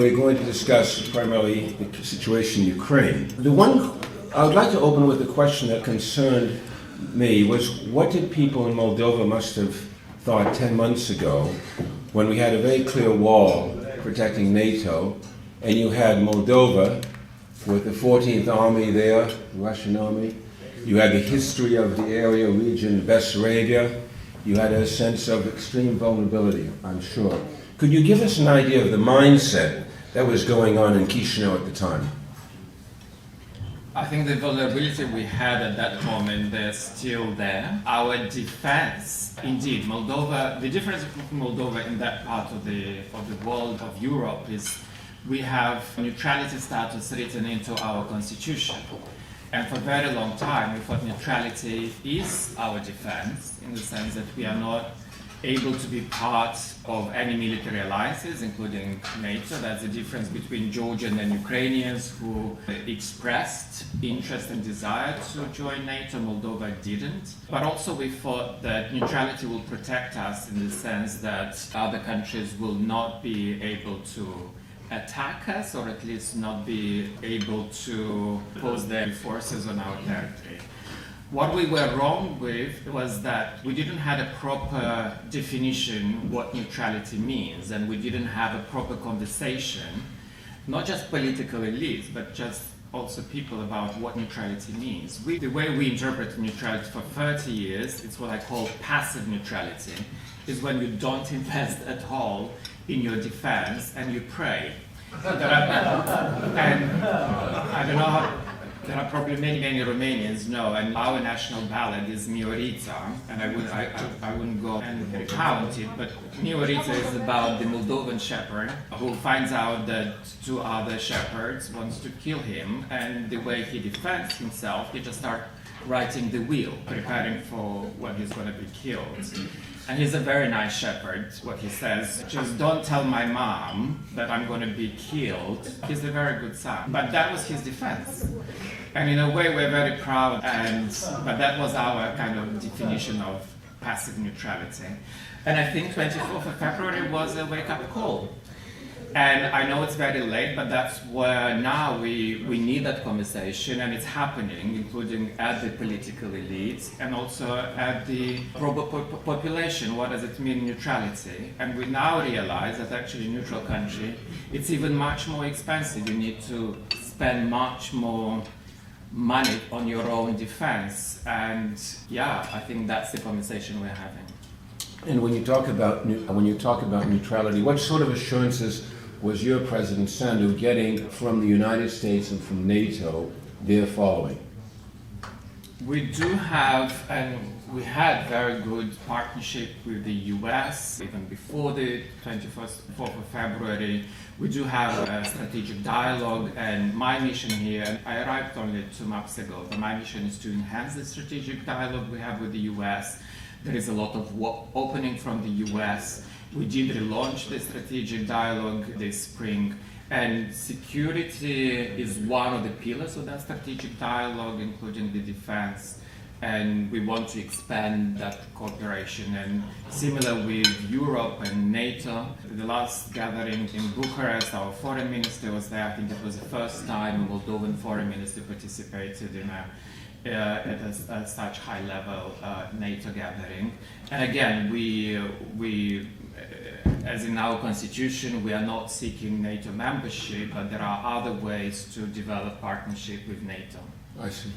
We're going to discuss primarily the situation in Ukraine. The one I would like to open with a question that concerned me was, what did people in Moldova must have thought 10 months ago when we had a very clear wall protecting NATO, and you had Moldova with the 14th Army there, the Russian Army. You had the history of the area, region, Bessarabia. You had a sense of extreme vulnerability, I'm sure. Could you give us an idea of the mindset that was going on in Chisinau at the time? I think the vulnerability we had at that moment, they're still there. Our defense, indeed, Moldova, the difference of Moldova in that part of the world, of Europe, is we have neutrality status written into our constitution. And for a very long time, we thought neutrality is our defense, in the sense that we are not able to be part of any military alliances, including NATO. That's the difference between Georgian and Ukrainians who expressed interest and desire to join NATO. Moldova didn't. But also we thought that neutrality will protect us in the sense that other countries will not be able to attack us, or at least not be able to pose their forces on our territory. What we were wrong with was that we didn't have a proper definition what neutrality means, and we didn't have a proper conversation, not just political elites, but just also people about what neutrality means. The way we interpret neutrality for 30 years, it's what I call passive neutrality, is when you don't invest at all in your defense and you pray. And I don't know how, there are probably many Romanians know, and our national ballad is Miorița, and I wouldn't go and recount it, but Miorița is about the Moldovan shepherd who finds out that two other shepherds wants to kill him, and the way he defends himself, he just starts writing the will, preparing for when he's going to be killed. And he's a very nice shepherd. What he says, just don't tell my mom that I'm going to be killed. He's a very good son. But that was his defense. And in a way, we're very proud, but that was our kind of definition of passive neutrality. And I think 24th of February was a wake-up call. And I know it's very late, but that's where now we need that conversation, and it's happening, including at the political elites and also at the population. What does it mean, neutrality? And we now realize that actually neutral country, it's even much more expensive. You need to spend much more money on your own defense. And yeah, I think that's the conversation we're having. And when you talk about neutrality, what sort of assurances was your President Sandu getting from the United States and from NATO there following? We do have, and we had very good partnership with the US, even before the 4th of February. We do have a strategic dialogue, and my mission here, I arrived only 2 months ago, but my mission is to enhance the strategic dialogue we have with the US. There is a lot of opening from the US. We did relaunch the strategic dialogue this spring, and security is one of the pillars of that strategic dialogue, including the defense, and we want to expand that cooperation. And similar with Europe and NATO, the last gathering in Bucharest, our foreign minister was there. I think it was the first time a Moldovan foreign minister participated in at such high-level NATO gathering. And again, we as in our constitution, we are not seeking NATO membership, but there are other ways to develop partnership with NATO. I see.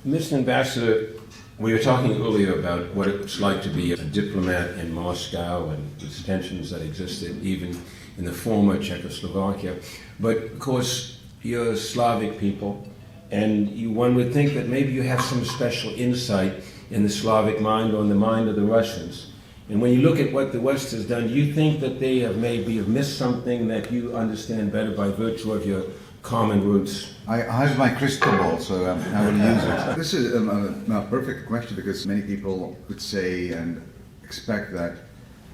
Mr. Ambassador, we were talking earlier about what it's like to be a diplomat in Moscow and the tensions that existed even in the former Czechoslovakia. But of course, you're Slavic people, and one would think that maybe you have some special insight in the Slavic mind or in the mind of the Russians. And when you look at what the West has done, do you think that they have maybe missed something that you understand better by virtue of your common roots? I have my crystal ball, so I will use it. This is a perfect question, because many people could say and expect that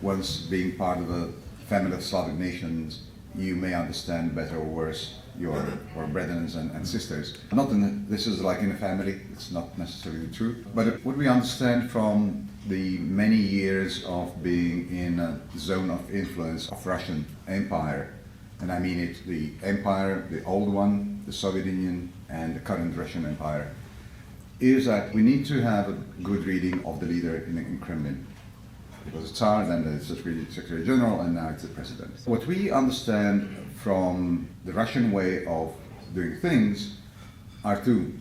once being part of a family of Slavic nations, you may understand better or worse your brethren and sisters. This is like in a family, it's not necessarily true. But what we understand from the many years of being in a zone of influence of Russian Empire, and I mean it, the empire, the old one, the Soviet Union, and the current Russian Empire, is that we need to have a good reading of the leader in Kremlin. It was a Tsar, then the Secretary General, and now it's the President. What we understand from the Russian way of doing things are two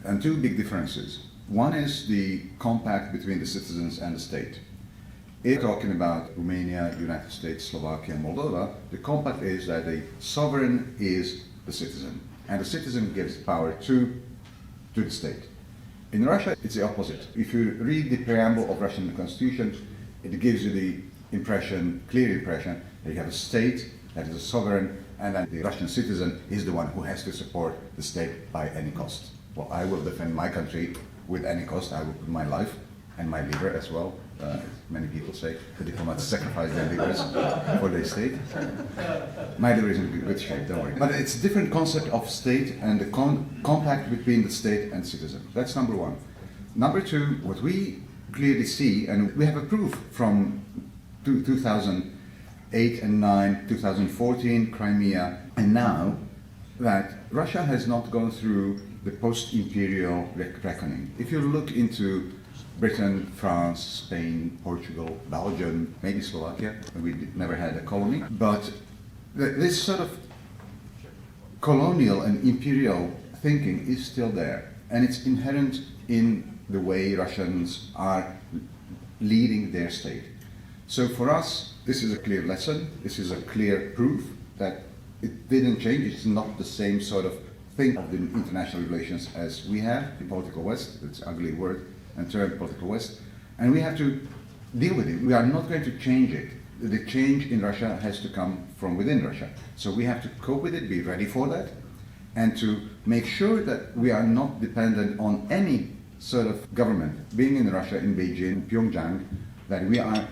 big differences. One is the compact between the citizens and the state. If talking about Romania, United States, Slovakia, and Moldova, the compact is that the sovereign is the citizen, and the citizen gives power to the state. In Russia, it's the opposite. If you read the preamble of Russian constitution, it gives you the impression, clear impression, that you have a state that is a sovereign, and that the Russian citizen is the one who has to support the state by any cost. Well, I will defend my country with any cost. I will put my life and my liver as well. Many people say the diplomats sacrifice their livers for their state. My liver is in good shape, don't worry. But it's a different concept of state and the compact between the state and citizen. That's number one. Number two, what we clearly see, and we have a proof from 2008 and 9, 2014, Crimea, and now, that Russia has not gone through the post-imperial reckoning. If you look into Britain, France, Spain, Portugal, Belgium, maybe Slovakia, we never had a colony, but this sort of colonial and imperial thinking is still there, and it's inherent in the way Russians are leading their state. So for us, this is a clear lesson, this is a clear proof that it didn't change, it's not the same sort of thing of the international relations as we have, the political West, it's an ugly word and term, political West, and we have to deal with it. We are not going to change it. The change in Russia has to come from within Russia. So we have to cope with it, be ready for that, and to make sure that we are not dependent on any sort of government, being in Russia, in Beijing, Pyongyang, that we are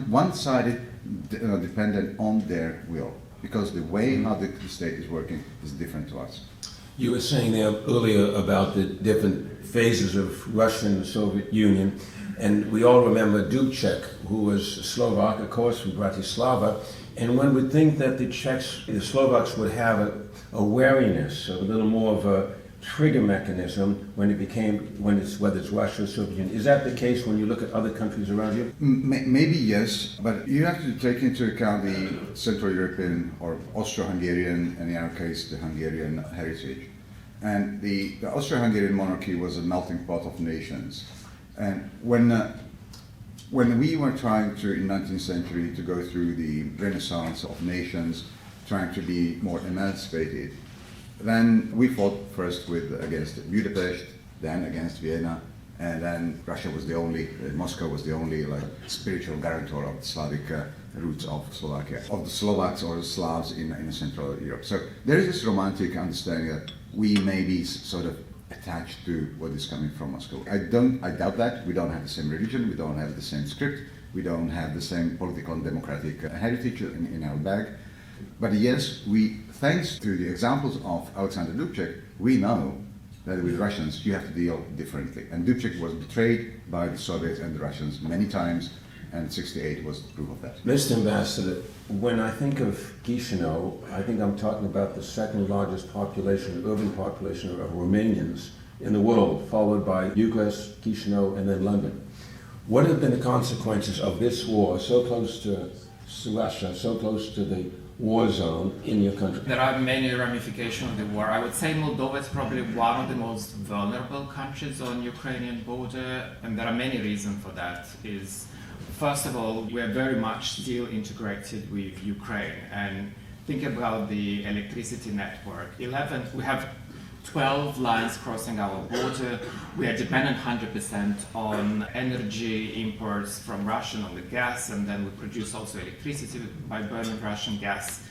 one-sided dependent on their will, because the way how the state is working is different to us. You were saying there earlier about the different phases of Russia and the Soviet Union, and we all remember Dubček, who was Slovak, of course, from Bratislava, and one would think that the Slovaks would have a wariness, a little more of a trigger mechanism whether it's Russia or Soviet Union. Is that the case when you look at other countries around you? Maybe yes, but you have to take into account the Central European or Austro-Hungarian, and in our case the Hungarian heritage. And the Austro-Hungarian monarchy was a melting pot of nations. And when we were trying to, in the 19th century, to go through the renaissance of nations, trying to be more emancipated, then we fought first against Budapest, then against Vienna, and then Moscow was the only spiritual guarantor of the Slavic roots of Slovakia, of the Slovaks or the Slavs in Central Europe. So there is this romantic understanding that we may be sort of attached to what is coming from Moscow. I doubt that. We don't have the same religion, we don't have the same script, we don't have the same political and democratic heritage in our bag. But yes, thanks to the examples of Alexander Dubček, we know that with Russians you have to deal differently. And Dubček was betrayed by the Soviets and the Russians many times, and 1968 was the proof of that. Mr. Ambassador, when I think of Chisinau, I think I'm talking about the second largest urban population of Romanians in the world, followed by Bucharest, Chisinau, and then London. What have been the consequences of this war so close to Russia, so close to the war zone in your country? There are many ramifications of the war. I would say Moldova is probably one of the most vulnerable countries on Ukrainian border, and there are many reasons for that. First of all, we are very much still integrated with Ukraine, and think about the electricity network. We have 12 lines crossing our border. We are dependent 100% on energy imports from Russia on the gas, and then we produce also electricity by burning Russian gas.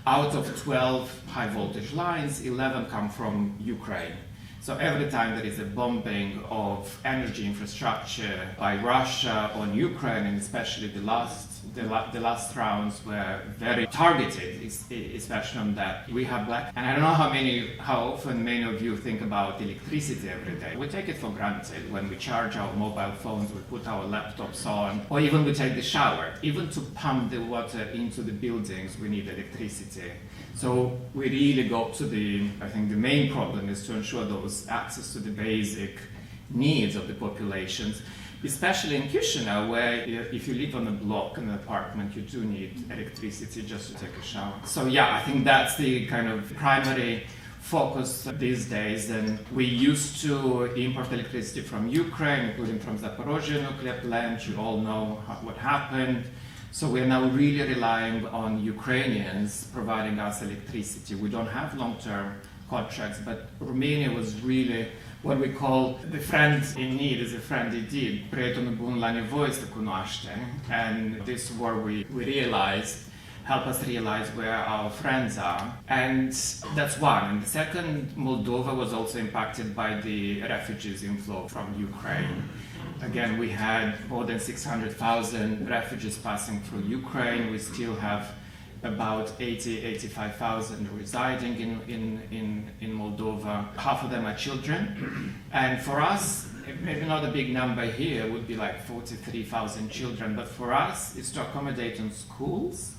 Out of 12 high voltage lines, 11 come from Ukraine. So every time there is a bombing of energy infrastructure by Russia on Ukraine, and especially the last The last rounds were very targeted, especially on that. We have black, and I don't know how often many of you think about electricity every day. We take it for granted when we charge our mobile phones, we put our laptops on, or even we take the shower. Even to pump the water into the buildings, we need electricity. So we really go to I think the main problem is to ensure those access to the basic needs of the populations, especially in Chisinau, where if you live on a block in an apartment, you do need electricity just to take a shower. So yeah, I think that's the kind of primary focus these days. And we used to import electricity from Ukraine, including from Zaporozhye nuclear plant. You all know what happened. So we are now really relying on Ukrainians providing us electricity. We don't have long-term contracts, but Romania was really what we call the friend in need is a friend indeed. Prietenul bun la nevoie să cunoaște. And this war we realized help us realize where our friends are. And that's one. And the second, Moldova was also impacted by the refugees inflow from Ukraine. Again, we had more than 600,000 refugees passing through Ukraine. We still have about 85,000 residing in Moldova. Half of them are children. And for us, maybe not a big number here, it would be like 43,000 children. But for us, it's to accommodate in schools.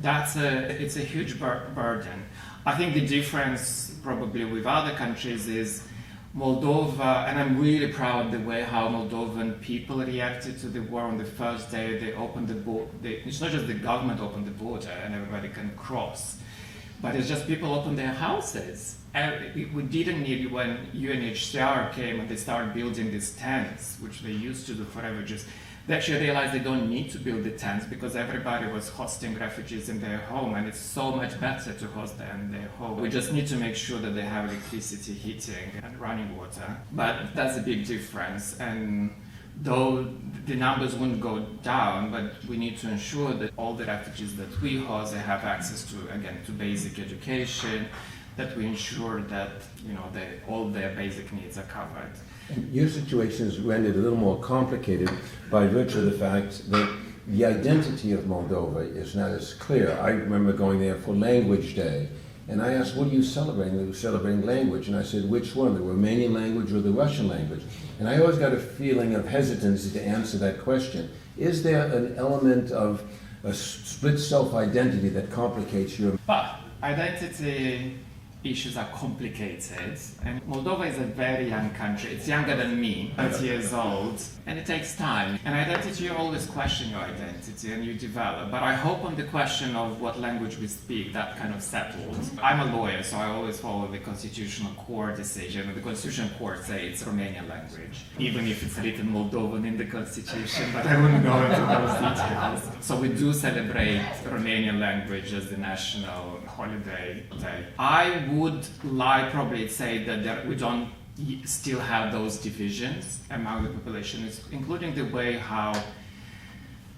It's a huge burden. I think the difference probably with other countries is Moldova, and I'm really proud of the way how Moldovan people reacted to the war on the first day. They opened the border. It's not just the government opened the border and everybody can cross, but it's just people opened their houses. And we didn't need when UNHCR came and they started building these tents, which they used to do for refugees. They actually realized they don't need to build the tents because everybody was hosting refugees in their home, and it's so much better to host them in their home. We just need to make sure that they have electricity, heating, and running water. But that's a big difference. And though the numbers wouldn't go down, but we need to ensure that all the refugees that we host, they have access to, again, to basic education, that we ensure that, all their basic needs are covered. Your situation is rendered a little more complicated by virtue of the fact that the identity of Moldova is not as clear. I remember going there for Language Day, and I asked, what are you celebrating? They were celebrating language, and I said, which one, the Romanian language or the Russian language? And I always got a feeling of hesitancy to answer that question. Is there an element of a split self-identity that complicates your... But identity issues are complicated, and Moldova is a very young country. It's younger than me, 30 years old, and it takes time. And identity, you always question your identity and you develop. But I hope on the question of what language we speak, that kind of settled. I'm a lawyer, so I always follow the Constitutional Court decision. And the Constitutional Court says it's Romanian language, even if it's written Moldovan in the Constitution, but I wouldn't go into those details. So we do celebrate Romanian language as the national holiday day. I would probably say that we don't still have those divisions among the population, including the way how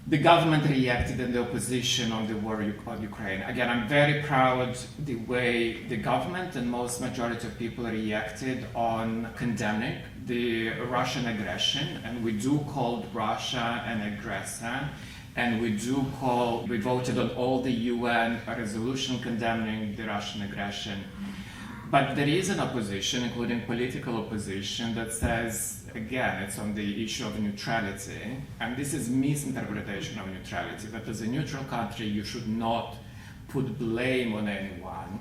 the government reacted and the opposition on the war of Ukraine. Again, I'm very proud the way the government and most majority of people reacted on condemning the Russian aggression, and we do call Russia an aggressor. And we voted on all the UN resolution condemning the Russian aggression. But there is an opposition, including political opposition, that says, again, it's on the issue of neutrality. And this is misinterpretation of neutrality, that as a neutral country, you should not put blame on anyone.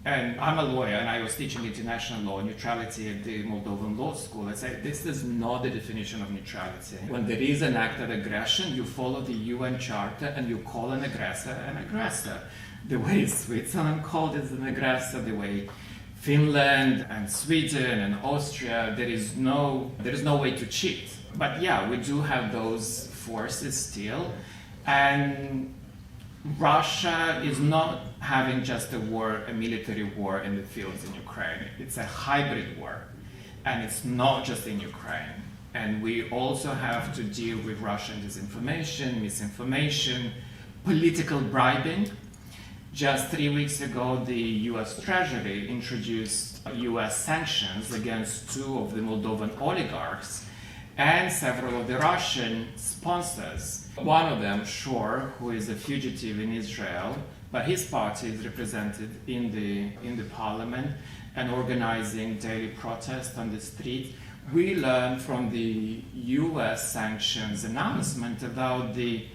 And I'm a lawyer, and I was teaching international law, neutrality at the Moldovan Law School. I say this is not the definition of neutrality. When there is an act of aggression, you follow the UN Charter and you call an aggressor an aggressor. The way Switzerland called it an aggressor, the way Finland and Sweden and Austria, there is no way to cheat. But yeah, we do have those forces still, and Russia is not having just a military war in the fields in Ukraine. It's a hybrid war, and it's not just in Ukraine. And we also have to deal with Russian disinformation, misinformation, political bribing. Just 3 weeks ago, the US Treasury introduced US sanctions against 2 of the Moldovan oligarchs. and several of the Russian sponsors. One of them, Shor, who is a fugitive in Israel, but his party is represented in the parliament and organizing daily protests on the street. We learned from the US sanctions announcement about the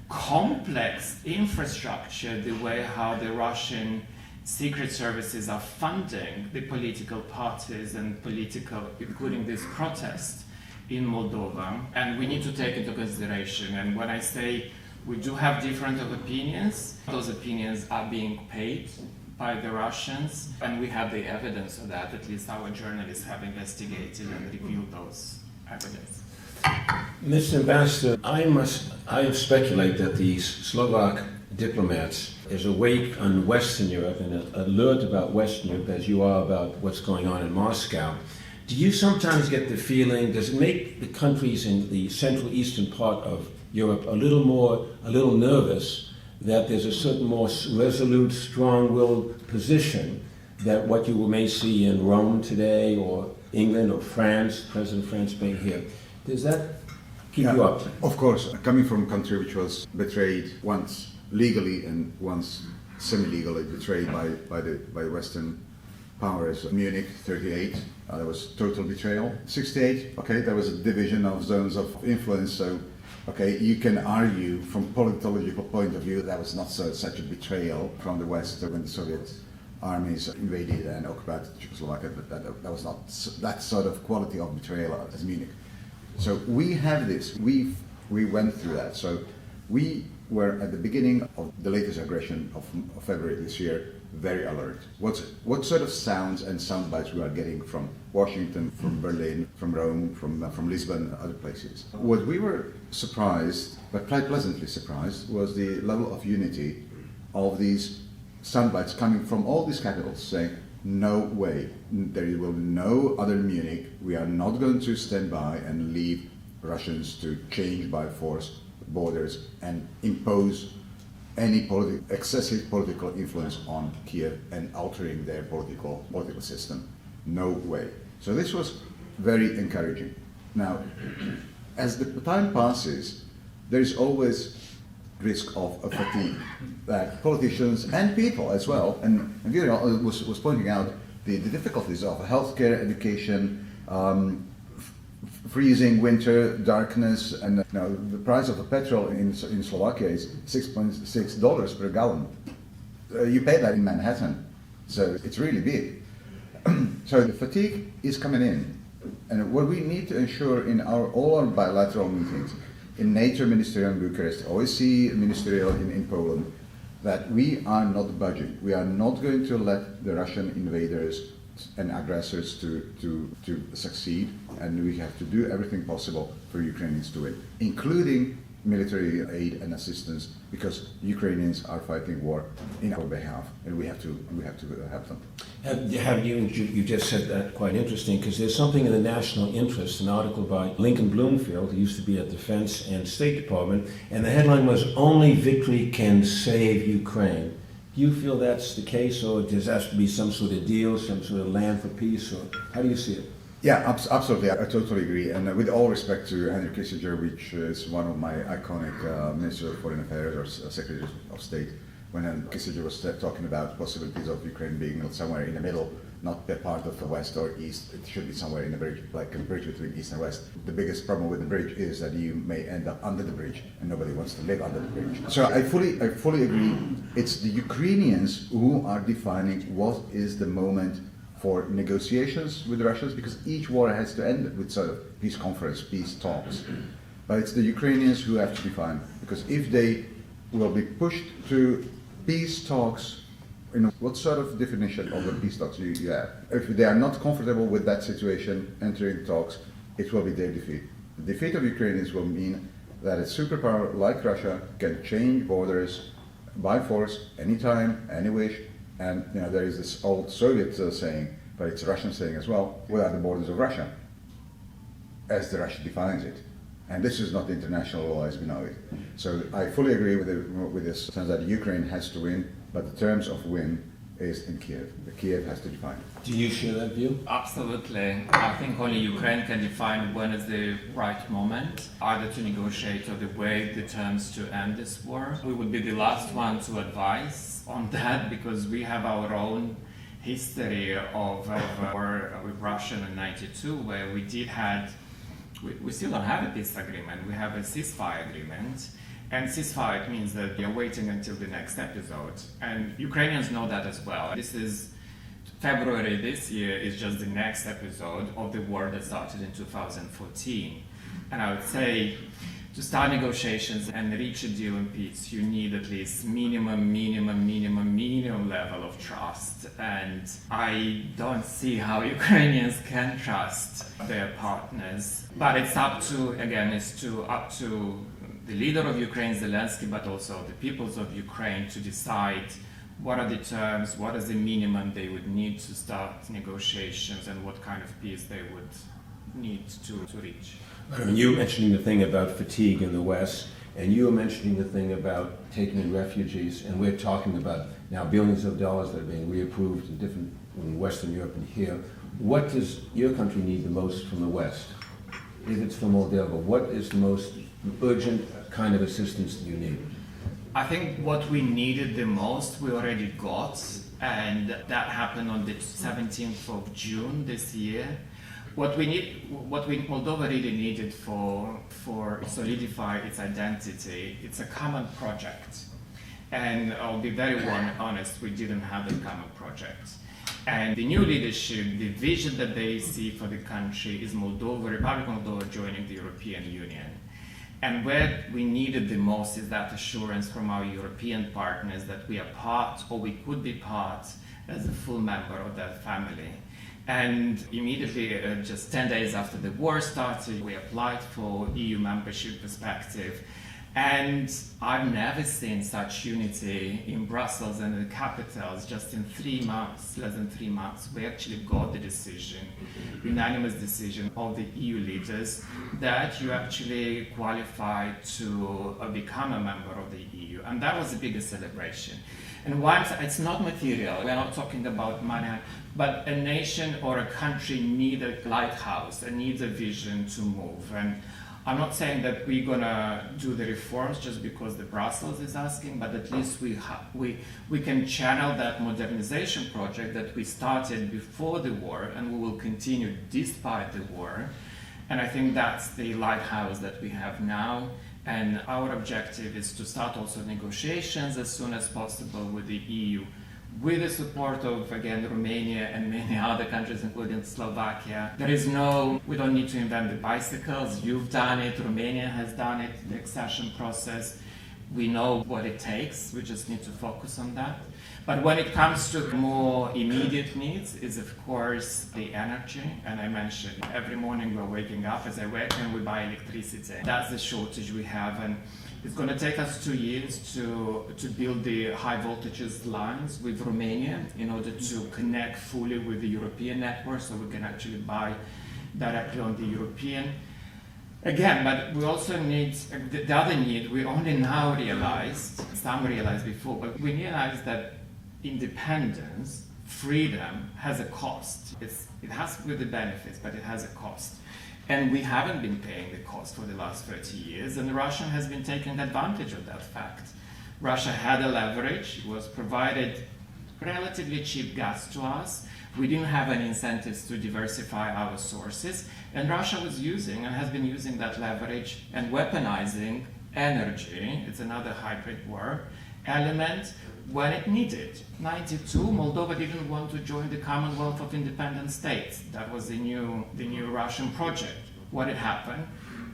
complex infrastructure, the way how the Russian secret services are funding the political parties and including this protest in Moldova. And we need to take into consideration. And when I say we do have different opinions, those opinions are being paid by the Russians, and we have the evidence of that. At least our journalists have investigated and reviewed those evidence. Mr. Ambassador, I speculate that these Slovak diplomats is awake on Western Europe and alert about Western Europe as you are about what's going on in Moscow. Do you sometimes get the feeling, does it make the countries in the central eastern part of Europe a little nervous that there's a certain more resolute, strong-willed position that what you may see in Rome today or England or France, President of France being here? Does that keep you up? Of course, coming from a country which was betrayed once legally and once semi-legally betrayed by Western powers. Munich 38, there was total betrayal. 68, okay, there was a division of zones of influence, so okay, you can argue from politological point of view that was not such a betrayal from the West when the Soviet armies invaded and occupied Czechoslovakia, but that was not that sort of quality of betrayal as Munich. So we have this, we went through that. So we were at the beginning of the latest aggression of February this year very alert. What sort of sounds and sound bites we are getting from Washington, from Berlin, from Rome, from Lisbon, other places. What we were surprised, but quite pleasantly surprised, was the level of unity of these sound bites coming from all these capitals saying, no way, there will be no other Munich, we are not going to stand by and leave Russians to change by force borders and impose any excessive political influence on Kiev and altering their political system. No way. So this was very encouraging. Now, as the time passes, there is always risk of a fatigue that politicians and people as well, and Vera was pointing out the difficulties of healthcare, education, freezing winter, darkness, and the price of a petrol in Slovakia is $6.6 per gallon. You pay that in Manhattan, so it's really big. So the fatigue is coming in, and what we need to ensure in all our bilateral meetings, in NATO Ministerial in Bucharest, OSCE Ministerial in Poland, that we are not budging. We are not going to let the Russian invaders and aggressors to succeed, and we have to do everything possible for Ukrainians to win, including military aid and assistance, because Ukrainians are fighting war in our behalf, and we have to help them. You just said that quite interesting, because there's something in the national interest, an article by Lincoln Bloomfield, who used to be at Defense and State Department, and the headline was, "Only victory can save Ukraine." Do you feel that's the case, or does there have to be some sort of deal, some sort of land for peace, or how do you see it? Yeah, absolutely. I totally agree. And with all respect to Henry Kissinger, which is one of my iconic Ministers of Foreign Affairs or Secretary of State, when Kissinger was talking about possibilities of Ukraine being somewhere in the middle, not a part of the West or East, it should be somewhere in the bridge, like a bridge between East and West. The biggest problem with the bridge is that you may end up under the bridge, and nobody wants to live under the bridge. So I fully agree. It's the Ukrainians who are defining what is the moment for negotiations with the Russians, because each war has to end with sort of peace conference, peace talks. But it's the Ukrainians who have to define, because if they will be pushed to peace talks, what sort of definition of the peace talks you have? If they are not comfortable with that situation, entering talks, it will be their defeat. The defeat of Ukrainians will mean that a superpower like Russia can change borders by force, anytime, any wish, and there is this old Soviet saying, but it's a Russian saying as well, what are the borders of Russia? As the Russia defines it. And this is not international law as we know it. So I fully agree with this sense that Ukraine has to win, but the terms of win is in Kiev. The Kiev has to define it. Do you share that view? Absolutely. I think only Ukraine can define when is the right moment, either to negotiate or the way, the terms to end this war. We would be the last one to advise on that because we have our own history of war with Russia in '92, where we still don't have a peace agreement. We have a ceasefire agreement. And ceasefire means that you're waiting until the next episode. And Ukrainians know that as well. This is February this year is just the next episode of the war that started in 2014. And I would say to start negotiations and reach a deal in peace, you need at least minimum level of trust. And I don't see how Ukrainians can trust their partners. But it's up to the leader of Ukraine, Zelensky, but also the peoples of Ukraine to decide what are the terms, what is the minimum they would need to start negotiations, and what kind of peace they would need to reach. I mean, you were mentioning the thing about fatigue in the West, and you were mentioning the thing about taking in refugees, and we're talking about now billions of dollars that are being reapproved in Western Europe and here. What does your country need the most from the West? If it's from Moldova, what is the most urgent kind of assistance that you need? I think what we needed the most we already got, and that happened on the 17th of June this year. What Moldova really needed for solidify its identity, it's a common project. And I'll be very honest, we didn't have a common project. And the new leadership, the vision that they see for the country is Republic of Moldova joining the European Union. And where we needed the most is that assurance from our European partners that we are part, or we could be part, as a full member of that family. And immediately, just 10 days after the war started, we applied for EU membership perspective. And I've never seen such unity in Brussels and the capitals. Just in 3 months, less than 3 months, we actually got the decision, unanimous decision of the EU leaders that you actually qualify to become a member of the EU. And that was the biggest celebration. And once, it's not material, we're not talking about money, but a nation or a country needs a lighthouse, it needs a vision to move. And I'm not saying that we're gonna do the reforms just because the Brussels is asking, but at least we can channel that modernization project that we started before the war, and we will continue despite the war. And I think that's the lighthouse that we have now. And our objective is to start also negotiations as soon as possible with the EU, with the support of, again, Romania and many other countries, including Slovakia. We don't need to invent the bicycles. You've done it, Romania has done it, the accession process. We know what it takes, we just need to focus on that. But when it comes to more immediate needs, is of course the energy. And I mentioned every morning we're waking up, as I wake and we buy electricity. That's the shortage we have. And it's going to take us 2 years to build the high voltages lines with Romania in order to connect fully with the European network, so we can actually buy directly on the European. Again, but we also need, the other need, we only now realized, some realized before, but we realized that independence, freedom has a cost. It has with the benefits, but it has a cost. And we haven't been paying the cost for the last 30 years, and Russia has been taking advantage of that fact. Russia had a leverage, was provided relatively cheap gas to us. We didn't have any incentives to diversify our sources, and Russia was using and has been using that leverage and weaponizing energy. It's another hybrid war element when it needed. 92, Moldova didn't want to join the Commonwealth of Independent States. That was the new Russian project. What had happened?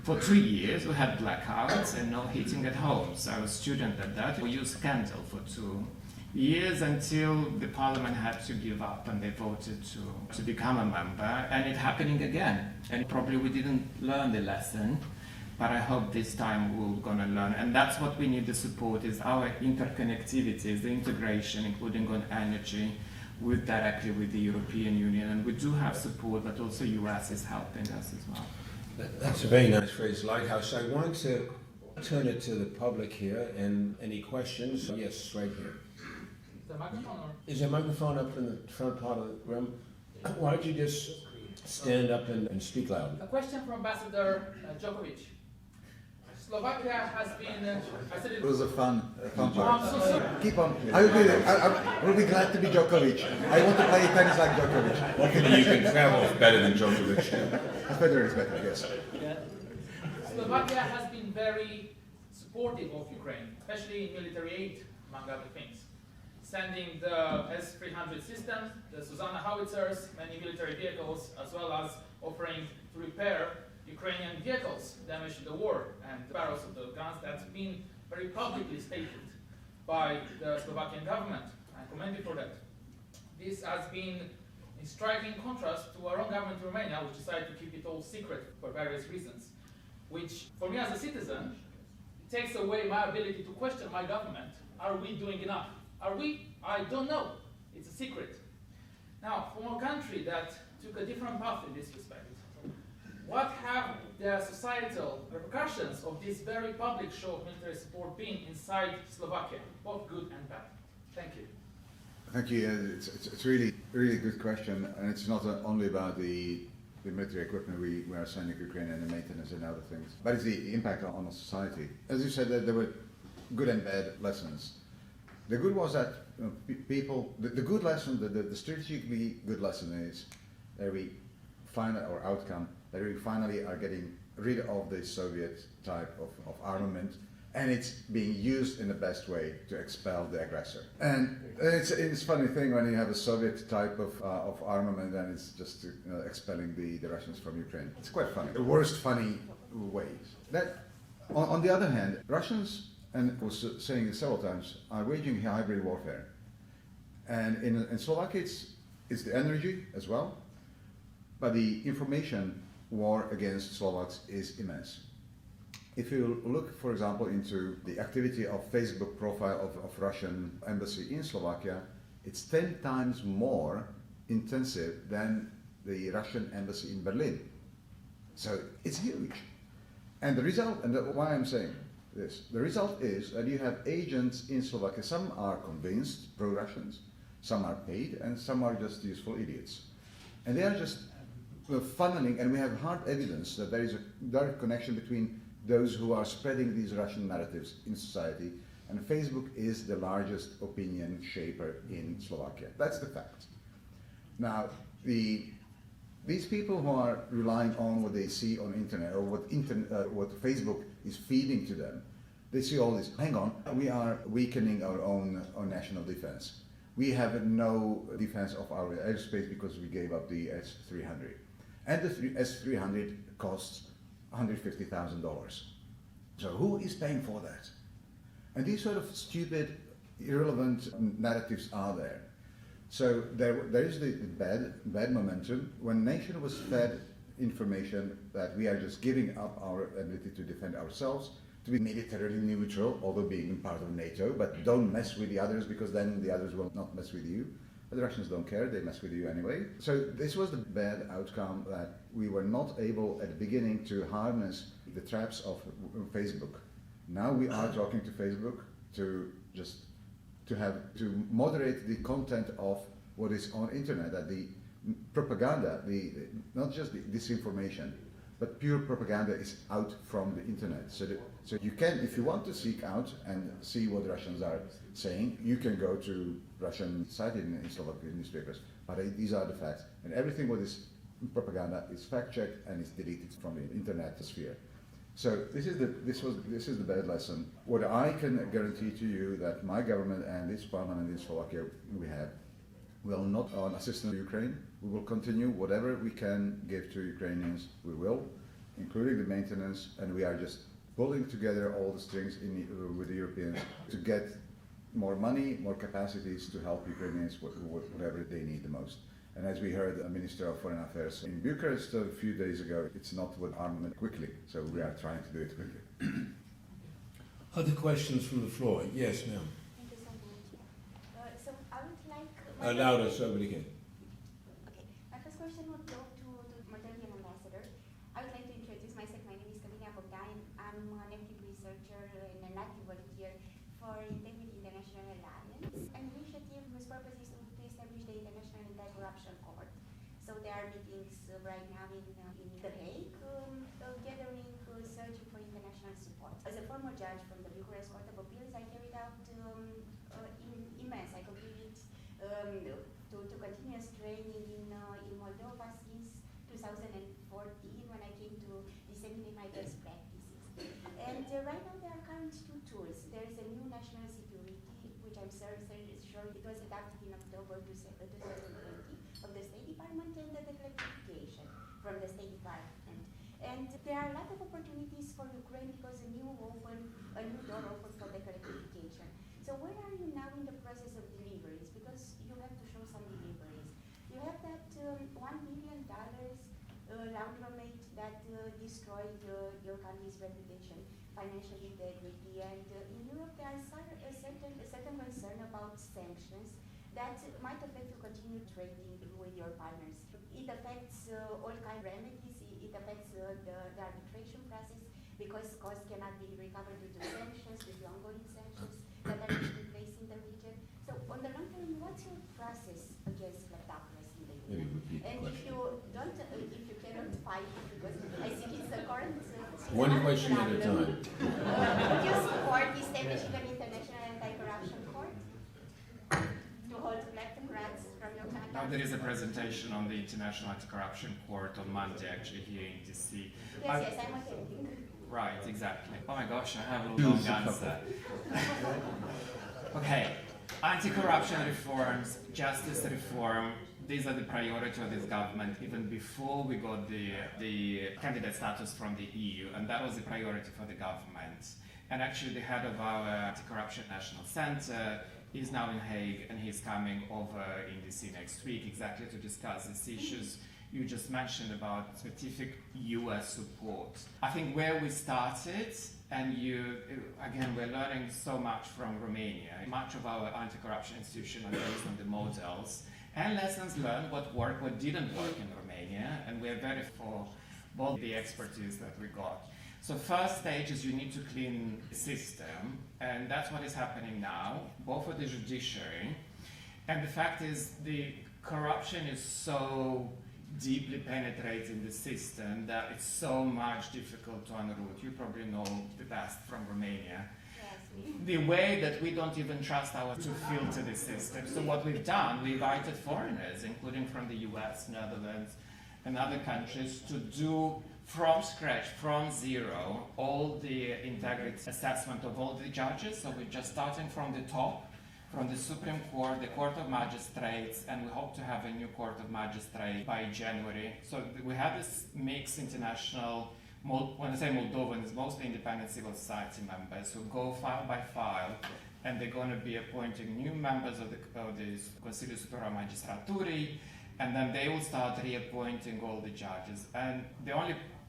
For 2 years, we had blackouts and no heating at home. So I was a student at that. We used candle for 2 years until the parliament had to give up and they voted to become a member. And it's happening again. And probably we didn't learn the lesson. But I hope this time we're going to learn. And that's what we need the support, is our interconnectivity, is the integration, including on energy, directly with the European Union. And we do have support, but also US is helping us as well. That's a very nice phrase, lighthouse. I want to turn it to the public here, and any questions? Yes, right here. Is the microphone or? Is there a microphone up in the front part of the room? Why don't you just stand up and speak loudly? A question from Ambassador Djokovic. Slovakia has been, I said It was a fun Oh, part. I'm so sorry. Keep on. I will be glad to be Djokovic. I want to play tennis like Djokovic. Luckily you can travel better than Djokovic. Federer is better, yes. Slovakia has been very supportive of Ukraine, especially in military aid, among other things. Sending the S-300 systems, the Susanna howitzers, many military vehicles, as well as offering to repair Ukrainian vehicles damaged in the war and the barrels of the guns. That's been very publicly stated by the Slovakian government. I commend you for that. This has been in striking contrast to our own government in Romania, which decided to keep it all secret for various reasons, which, for me as a citizen, it takes away my ability to question my government. Are we doing enough? Are we? I don't know. It's a secret. Now, from a country that took a different path in this respect, what have the societal repercussions of this very public show of military support been inside Slovakia, both good and bad? Thank you. Thank you. It's really good question, and it's not only about the military equipment we are sending to Ukraine and the maintenance and other things, but it's the impact on society. As you said, there were good and bad lessons. The good was that people. The good lesson, the strategically good lesson is that we find our outcome that we finally are getting rid of the Soviet type of armament, and it's being used in the best way to expel the aggressor. And it's a funny thing when you have a Soviet type of armament and it's just expelling the Russians from Ukraine. It's quite funny. The worst funny ways. That, on the other hand, Russians, and I was saying it several times, are waging hybrid warfare. And in Slovakia, it's the energy as well, but the information war against Slovaks is immense. If you look, for example, into the activity of Facebook profile of Russian embassy in Slovakia, it's 10 times more intensive than the Russian embassy in Berlin. So it's huge. And the result, and why I'm saying this, the result is that you have agents in Slovakia. Some are convinced, pro-Russians, some are paid, and some are just useful idiots. And they are just funneling, and we have hard evidence that there is a direct connection between those who are spreading these Russian narratives in society, and Facebook is the largest opinion shaper in Slovakia. That's the fact. Now, these people who are relying on what they see on internet or what Facebook is feeding to them, they see all this. Hang on, we are weakening our own national defense. We have no defense of our airspace because we gave up the S-300. And the S-300 costs $150,000. So who is paying for that? And these sort of stupid, irrelevant narratives are there. So there is the bad momentum. When nation was fed information that we are just giving up our ability to defend ourselves, to be militarily neutral, although being part of NATO, but don't mess with the others because then the others will not mess with you. But the Russians don't care, they mess with you anyway. So this was the bad outcome, that we were not able at the beginning to harness the traps of Facebook. Now we are talking to Facebook to moderate the content of what is on internet, that the propaganda, not just the disinformation, but pure propaganda is out from the internet. So you can, if you want to seek out and see what Russians are saying, you can go to Russian cited in Slovak newspapers. But these are the facts, and everything what is propaganda is fact-checked and is deleted from the internet sphere. So this is the bad lesson. What I can guarantee to you that my government and this parliament in Slovakia will not on assistance to Ukraine. We will continue whatever we can give to Ukrainians. We will, including the maintenance, and we are just pulling together all the strings with the Europeans to get more money, more capacities to help Ukrainians whatever they need the most. And as we heard the Minister of Foreign Affairs in Bucharest a few days ago, it's not with armament quickly, so we are trying to do it quickly. Other questions from the floor? Yes, ma'am. Thank you so much. So I would like... Louder so everybody can. Okay. My first question would go to the Moldovan ambassador. I would like to introduce myself. My name is Kalina Bogdan. I'm an active researcher and an active volunteer for Integrity International Alliance, an initiative are meetings right now in The Hague, gathering, searching for international support. As a former judge from the Bucharest Court of Appeals, I carried out immense. I completed to continuous training in Moldova since 2014 when I came to disseminate my best practices. And right now there are current two tools. There is a new national security, which I'm sure it was adopted in October 2020 of the State Department, and the declassification from the State Department. And there are a lot of opportunities for Ukraine because a new door opened for declassification. So where are you now in the process of deliveries? Because you have to show some deliveries. You have that $1 billion laundromat that destroyed your country's reputation, financial integrity, and in Europe there are a certain concern about sanctions that might affect you continue trading with your partners. It affects all kind of remedies. It affects the arbitration process because costs cannot be recovered due to sanctions, due to ongoing sanctions that are taking place in the region. So on the long term, what's your process against kleptocracy in the Union? And if you don't, if you cannot fight it, because I think it's the current One question at a time. Would you support establishing an international anti-corruption court to hold kleptocrats from your country? Now there is a presentation on the International Anti-Corruption Court on Monday, actually here in DC. Yes, I'm attending. Right, exactly. Oh my gosh, I have a long answer. Okay, anti-corruption reforms, justice reform, these are the priority of this government even before we got the candidate status from the EU, and that was the priority for the government. And actually the head of our Anti-Corruption National Center is now in Hague, and he's coming over in DC next week exactly to discuss these issues you just mentioned about specific US support. I think where we started, and again, we're learning so much from Romania. Much of our anti-corruption institutions are based on the models and lessons learned, what worked, what didn't work in Romania, and we're very for both the expertise that we got. So first stage is you need to clean the system, and that's what is happening now, both for the judiciary, and the fact is the corruption is so deeply penetrating the system that it's so much difficult to unroot. You probably know the best from Romania. Yes, The way that we don't even trust ours to filter the system. So what we've done, we invited foreigners, including from the US, Netherlands, and other countries, to do from scratch, from zero, all the integrity assessment of all the judges. So we're just starting from the top, from the Supreme Court, the Court of Magistrates, and we hope to have a new Court of Magistrates by January. So we have this mixed international, when I say Moldovan, it's mostly independent civil society members who go file by file, and they're going to be appointing new members of the Consiliul Superior al Magistraturii, and then they will start reappointing all the judges. And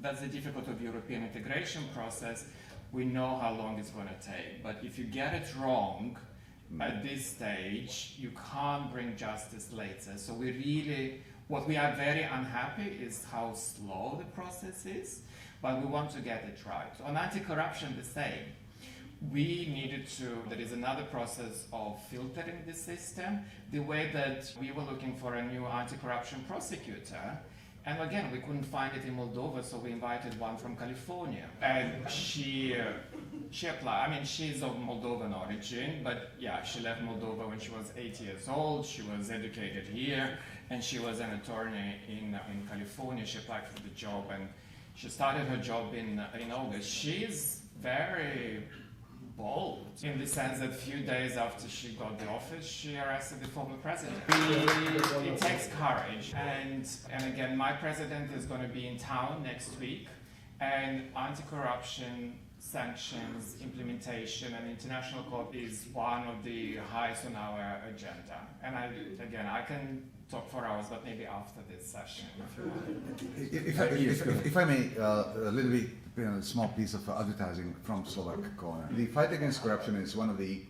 that's the difficulty of European integration process. We know how long it's going to take, but if you get it wrong, at this stage, you can't bring justice later. So what we are very unhappy is how slow the process is, but we want to get it right. On anti-corruption, the same. There is another process of filtering the system, the way that we were looking for a new anti-corruption prosecutor. And again, we couldn't find it in Moldova, so we invited one from California. And she applied. I mean, she's of Moldovan origin, but yeah, she left Moldova when she was 8 years old. She was educated here, and she was an attorney in California. She applied for the job, and she started her job in August. She's very bold in the sense that a few days after she got the office, she arrested the former president. It takes courage, and again, my president is going to be in town next week, and anti-corruption, sanctions, implementation, and international court is one of the highest on our agenda. And I can talk for hours, but maybe after this session, if you want. If I may, a little bit, a small piece of advertising from Slovak corner. The fight against corruption is one of the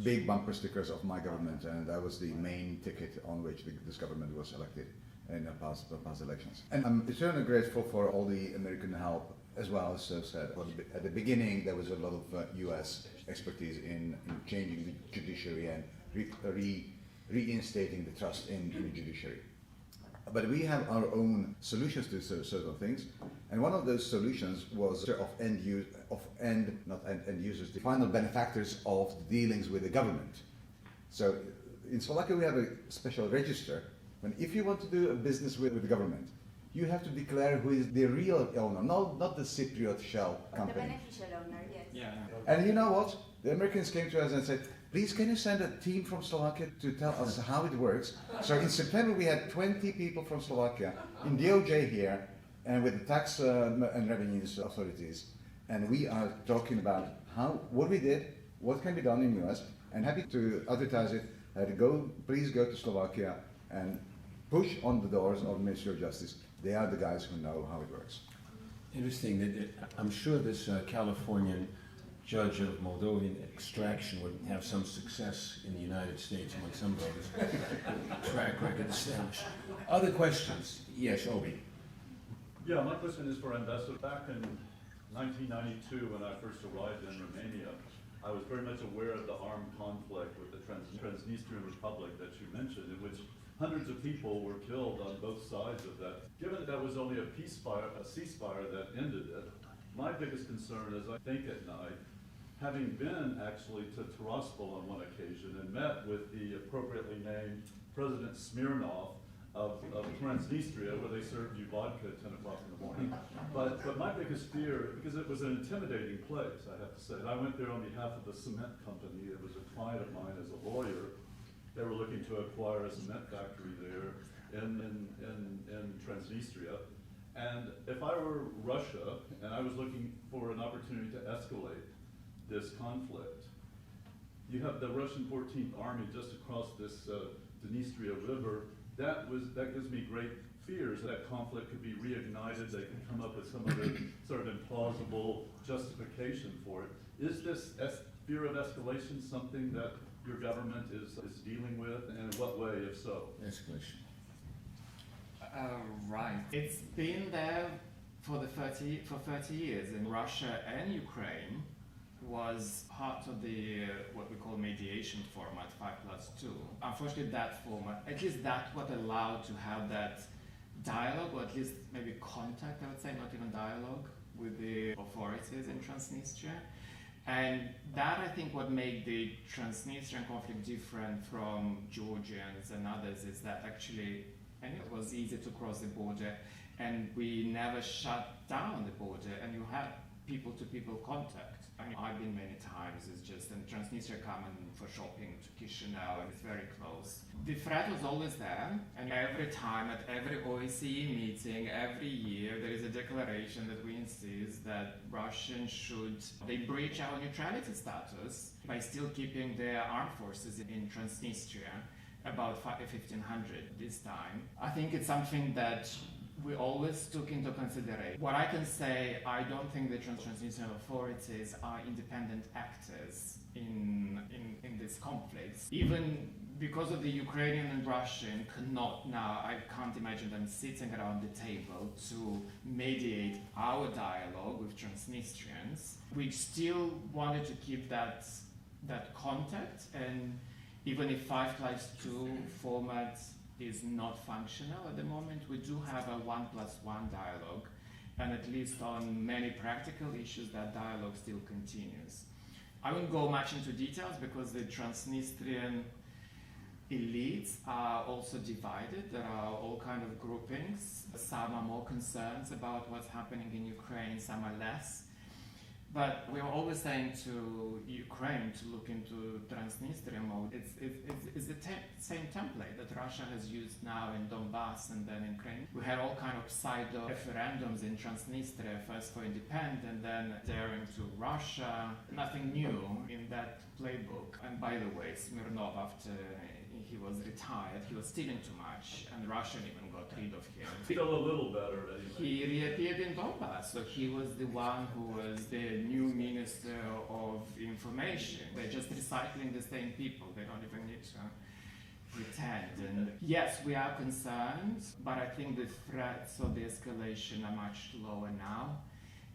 big bumper stickers of my government, and that was the main ticket on which this government was elected in the past elections. And I'm eternally grateful for all the American help, as well as said. At the beginning, there was a lot of US expertise in changing the judiciary and reinstating the trust in the judiciary. But we have our own solutions to certain things, and one of those solutions was not end users, the final benefactors of the dealings with the government. So in Slovakia we have a special register. When if you want to do a business with the government, you have to declare who is the real owner, not the Cypriot shell The company. beneficial owner, yes. Yeah. And you know what? The Americans came to us and said, please can you send a team from Slovakia to tell us how it works? So in September we had 20 people from Slovakia in DOJ here and with the tax and revenues authorities. And we are talking about what we did, what can be done in the US, and happy to advertise it. Please go to Slovakia and push on the doors of the Ministry of Justice. They are the guys who know how it works. Interesting. I'm sure this Californian judge of Moldovan extraction would have some success in the United States among some voters. Track record established. Other questions? Yes, Obi. Yeah, my question is for Ambassador. Back in 1992, when I first arrived in Romania, I was very much aware of the armed conflict with the Transnistrian Republic that you mentioned, in which hundreds of people were killed on both sides of that. Given that was only a ceasefire that ended it, my biggest concern is I think at night, having been actually to Tiraspol on one occasion and met with the appropriately named President Smirnov of Transnistria, where they served you vodka at 10 o'clock in the morning. But my biggest fear, because it was an intimidating place, I have to say, and I went there on behalf of a cement company. It was a client of mine as a lawyer. They were looking to acquire a cement factory there in Transnistria. And if I were Russia and I was looking for an opportunity to escalate this conflict, you have the Russian 14th Army just across this Dnistria River. That gives me great fears that conflict could be reignited. They could come up with some other sort of implausible justification for it. Is this fear of escalation something that your government is dealing with, and in what way, if so? Escalation. Right. It's been there for 30 years, and Russia and Ukraine was part of the what we call mediation format 5+2. Unfortunately, that format, at least that what allowed to have that dialogue, or at least maybe contact, I would say, not even dialogue, with the authorities in Transnistria. And that, I think, what made the Transnistrian conflict different from Georgians and others is that actually, and it was easy to cross the border, and we never shut down the border, and you had people-to-people contact. I mean, I've been many times. It's just in Transnistria coming for shopping to Chisinau, and it's very close. The threat was always there, and every time at every OSCE meeting, every year, there is a declaration that we insist that Russians they breach our neutrality status by still keeping their armed forces in Transnistria, about 1,500 this time. I think it's something that we always took into consideration. What I can say, I don't think the Transnistrian authorities are independent actors in this conflict. Even because of the Ukrainian and Russian cannot now, I can't imagine them sitting around the table to mediate our dialogue with Transnistrians. We still wanted to keep that contact, and even if 5+2 format is not functional at the moment, we do have a 1+1 dialogue, and at least on many practical issues that dialogue still continues. I won't go much into details because the Transnistrian elites are also divided. There are all kind of groupings. Some are more concerned about what's happening in Ukraine, some are less. But we are always saying to Ukraine to look into Transnistria mode. It's the same template that Russia has used now in Donbass and then in Ukraine. We had all kind of pseudo referendums in Transnistria, first for independence and then daring to Russia. Nothing new in that playbook. And by the way, Smirnov, after he was retired, he was stealing too much, and Russia even got rid of him. Still a little better, anyway. He reappeared in Donbass, so he was the one who was the new Minister of Information. They're just recycling the same people. They don't even need to pretend. And yes, we are concerned, but I think the threats of the escalation are much lower now,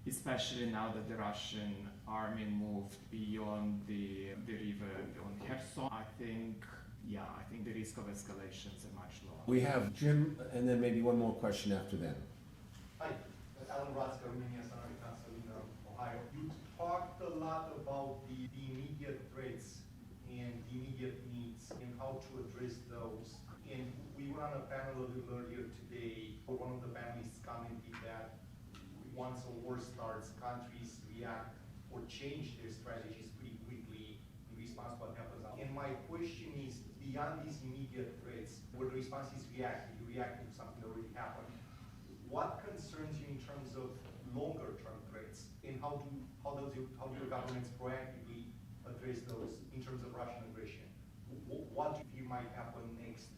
especially now that the Russian army moved beyond the river on Kherson. I think yeah, I think the risk of escalations are much lower. We have Jim, and then maybe one more question after that. Hi, Alan Rotzka, Romania Sonora Council in Ohio. You talked a lot about the immediate threats and the immediate needs and how to address those. And we were on a panel a little earlier today where one of the panelists commented that once a war starts, countries react or change their strategies pretty quickly in response to what happens. And my question is, beyond these immediate threats, where the response is reactive, you're reacting to something that already happened, what concerns you in terms of longer-term threats, and how do your governments proactively address those in terms of Russian aggression? What do you might happen next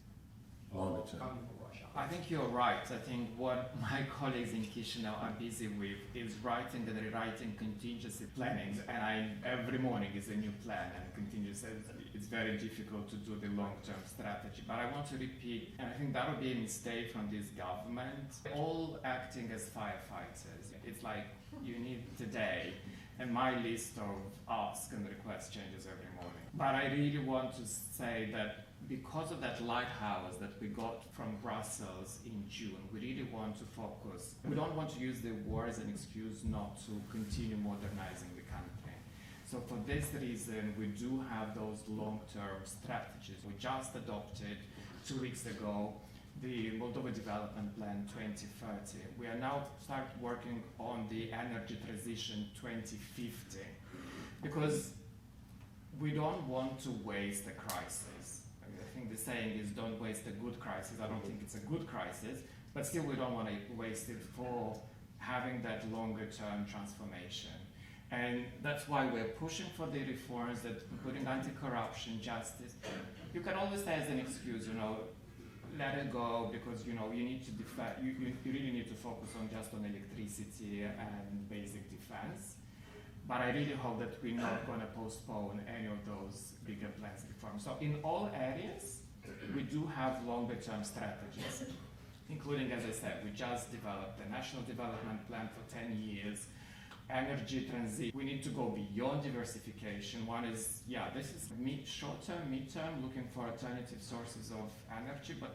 Longer term. coming from Russia? I think you're right. I think what my colleagues in Chisinau are busy with is writing and rewriting contingency planning, and every morning is a new plan and contingency. It's very difficult to do the long-term strategy. But I want to repeat, and I think that would be a mistake from this government, all acting as firefighters. It's like you need today, and my list of ask and request changes every morning. But I really want to say that because of that lighthouse that we got from Brussels in June, we really want to focus. We don't want to use the war as an excuse not to continue modernizing the country. So for this reason, we do have those long-term strategies. We just adopted 2 weeks ago the Moldova Development Plan 2030. We are now start working on the Energy Transition 2050 because we don't want to waste a crisis. I think the saying is don't waste a good crisis. I don't think it's a good crisis, but still we don't want to waste it for having that longer term transformation. And that's why we're pushing for the reforms, that putting anti-corruption, justice. You can always say as an excuse, let it go because, you need to you really need to focus on just on electricity and basic defense. But I really hope that we're not going to postpone any of those bigger plans reforms. So in all areas, we do have longer term strategies, including, as I said, we just developed a national development plan for 10 years, energy transition. We need to go beyond diversification. One is, this is short-term, mid-term, looking for alternative sources of energy, but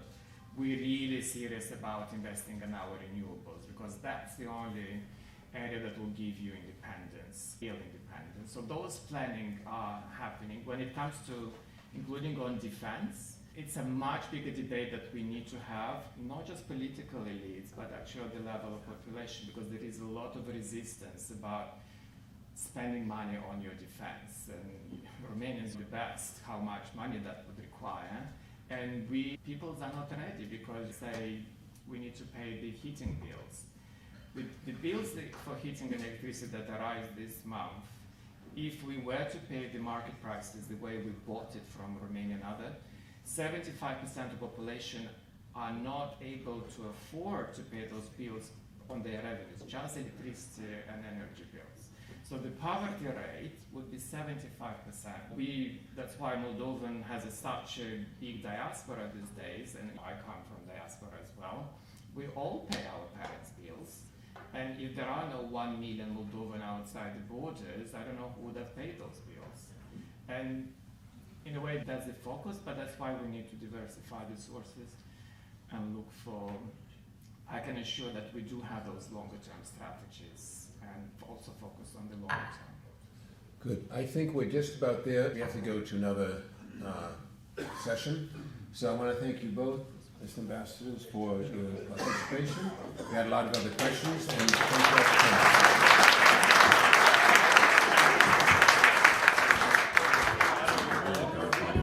we're really serious about investing in our renewables because that's the only area that will give you independence, real independence. So those planning are happening. When it comes to including on defense, it's a much bigger debate that we need to have, not just political elites, but actually at the level of population, because there is a lot of resistance about spending money on your defense. And Romanians do best how much money that would require. And people are not ready because we need to pay the heating bills. The bills for heating and electricity that arise this month, if we were to pay the market prices the way we bought it from Romania and other, 75% of the population are not able to afford to pay those bills on their revenues, just electricity and energy bills. So the poverty rate would be 75%. That's why Moldovan has such a big diaspora these days, and I come from diaspora as well. We all pay our parents' bills. And if there are no 1 million Moldovan outside the borders, I don't know who would have paid those bills. And in a way, that's the focus, but that's why we need to diversify the sources and look for. I can assure that we do have those longer-term strategies and also focus on the longer term. Good. I think we're just about there. We have to go to another session. So I want to thank you both, Mr. Ambassadors, for your participation. We had a lot of other questions, and thank you all for coming.